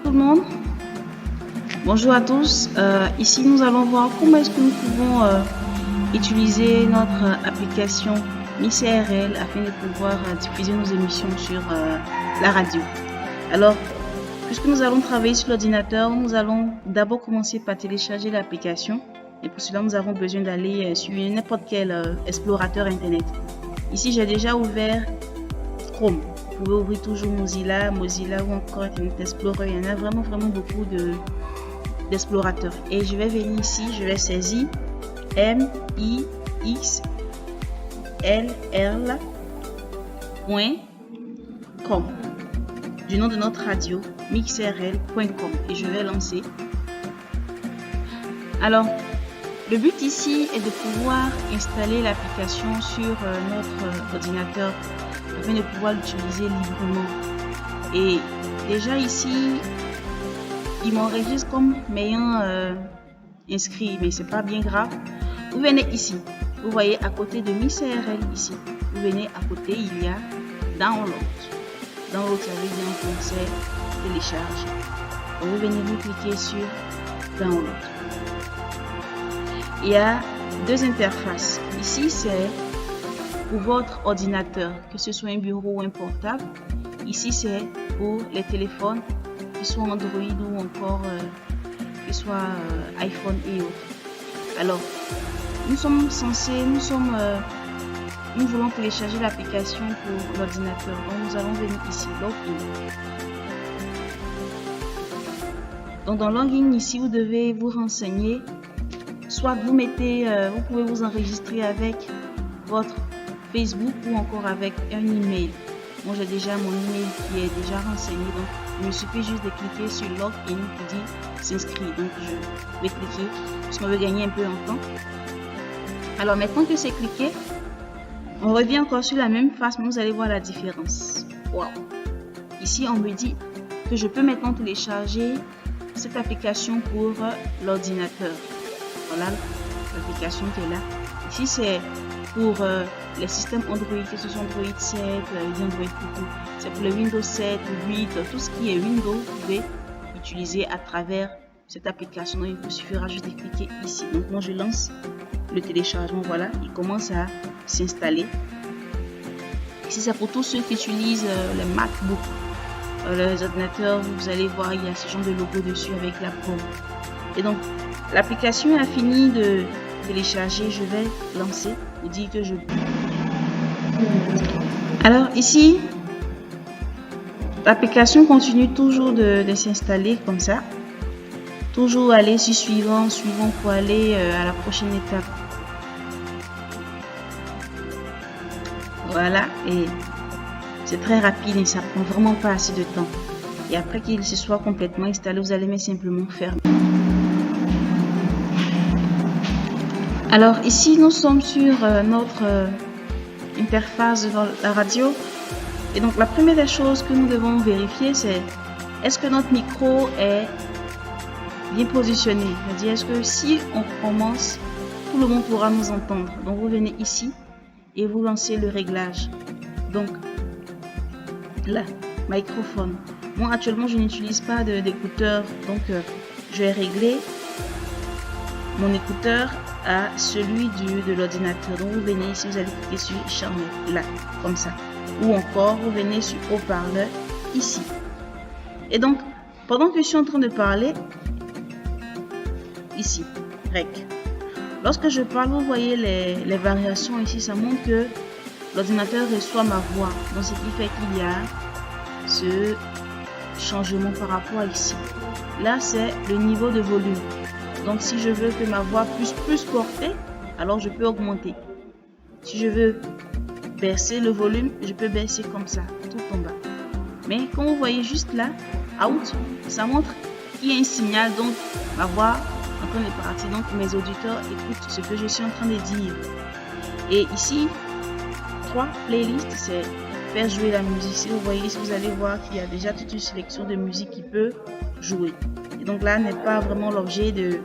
tout le monde. Bonjour à tous. Ici, nous allons voir comment est-ce que nous pouvons utiliser notre application MixCRL afin de pouvoir diffuser nos émissions sur la radio. Alors, puisque nous allons travailler sur l'ordinateur, nous allons d'abord commencer par télécharger l'application. Et pour cela, nous avons besoin d'aller sur n'importe quel explorateur Internet. Ici, j'ai déjà ouvert Chrome. Vous pouvez ouvrir toujours Mozilla ou encore Internet Explorer. Il y en a vraiment beaucoup d'explorateurs. Et je vais venir ici, je vais saisir mixlr.com du nom de notre radio, mixrl.com, et je vais lancer. Alors, le but ici est de pouvoir installer l'application sur notre ordinateur afin de pouvoir l'utiliser librement. Et déjà ici, il m'enregistre comme m'ayant inscrit, mais c'est pas bien grave. Vous venez ici, vous voyez à côté de MixCRL ici, vous venez à côté, il y a Download. Download, ça veut dire en français télécharge. Donc vous venez vous cliquer sur Download. Il y a deux interfaces. Ici, c'est pour votre ordinateur, que ce soit un bureau ou un portable. Ici, c'est pour les téléphones, que ce soit Android ou encore que ce soit iPhone et autres. Alors, nous voulons télécharger l'application pour l'ordinateur. Donc, nous allons venir ici, Login. Donc, dans Login, ici, vous devez vous renseigner. Soit vous pouvez vous enregistrer avec votre Facebook ou encore avec un email. Moi, j'ai déjà mon email qui est déjà renseigné. Donc, il me suffit juste de cliquer sur Login qui dit s'inscrire. Donc, je vais cliquer parce qu'on veut gagner un peu en temps. Alors, maintenant que c'est cliqué, on revient encore sur la même face, mais vous allez voir la différence. Wow! Ici, on me dit que je peux maintenant télécharger cette application pour l'ordinateur. Voilà l'application qui est là. Ici, c'est pour les systèmes Android, que ce soit Android 7, Android Coucou. C'est pour les Windows 7, 8, tout ce qui est Windows, vous pouvez utiliser à travers cette application. Donc, il vous suffira juste de cliquer ici. Donc, moi, je lance le téléchargement. Voilà, il commence à s'installer. Ici, c'est pour tous ceux qui utilisent les MacBook, les ordinateurs. Vous allez voir, il y a ce genre de logo dessus avec la pomme. Et donc, l'application a fini de télécharger. Je vais lancer pour dire que je peux. Alors ici, l'application continue toujours de s'installer comme ça. Toujours aller sur suivant pour aller à la prochaine étape. Voilà, et c'est très rapide et ça prend vraiment pas assez de temps. Et après qu'il se soit complètement installé, vous allez simplement fermer. Alors ici, nous sommes sur notre interface de la radio. Et donc, la première des choses que nous devons vérifier, c'est est-ce que notre micro est bien positionné. C'est-à-dire, est-ce que si on commence, tout le monde pourra nous entendre. Donc, vous venez ici et vous lancez le réglage. Donc, là, microphone. Moi, actuellement, je n'utilise pas d'écouteur. Donc, je vais régler mon écouteur à celui de l'ordinateur. Donc vous venez ici, vous allez cliquer sur charmer là, comme ça. Ou encore, vous venez sur haut-parleur ici. Et donc, pendant que je suis en train de parler, ici, rec. Lorsque je parle, vous voyez les variations ici, ça montre que l'ordinateur reçoit ma voix. Donc, ce qui fait qu'il y a ce changement par rapport à ici. Là, c'est le niveau de volume. Donc, si je veux que ma voix puisse plus porter, alors je peux augmenter. Si je veux baisser le volume, je peux baisser comme ça, tout en bas. Mais comme vous voyez juste là, out, ça montre qu'il y a un signal, donc ma voix en train de partir. Donc, mes auditeurs écoutent ce que je suis en train de dire. Et ici, 3 playlists, c'est faire jouer la musique. Si vous voyez, si vous allez voir qu'il y a déjà toute une sélection de musique qui peut jouer. Et donc là, n'est pas vraiment l'objet de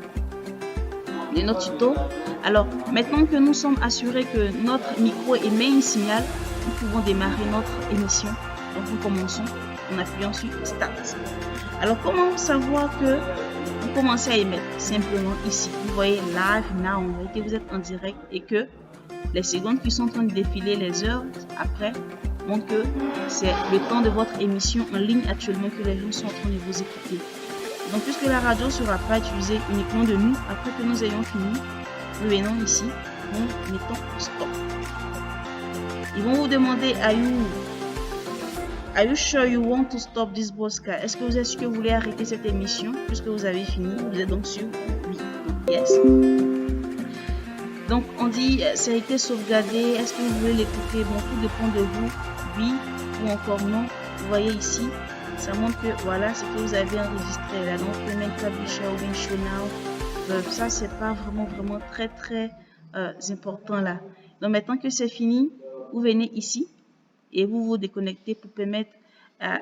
notre tuto. Alors, maintenant que nous sommes assurés que notre micro émet un signal, nous pouvons démarrer notre émission. Donc, nous commençons. en appuyant sur Start. Alors, comment savoir que vous commencez à émettre? Simplement ici, vous voyez Live Now, vous voyez que vous êtes en direct et que les secondes qui sont en train de défiler, les heures après, montrent que c'est le temps de votre émission en ligne actuellement que les gens sont en train de vous écouter. Donc, puisque la radio ne sera pas utilisée uniquement de nous, après que nous ayons fini, nous venons ici, nous mettons Stop. Ils vont vous demander, Are you sure you want to stop this broadcast? Est-ce que vous êtes sûr que vous voulez arrêter cette émission puisque vous avez fini? Vous êtes donc sûr? Oui. Yes. Donc, on dit, ça a été sauvegardé. Est-ce que vous voulez l'écouter? Bon, tout dépend de vous. Oui ou encore non. Vous voyez ici, ça montre que voilà ce que vous avez enregistré là. Donc, le même publisher ou bien show now. Ça, c'est pas vraiment très important là. Donc, maintenant que c'est fini, vous venez ici et vous vous déconnectez pour permettre à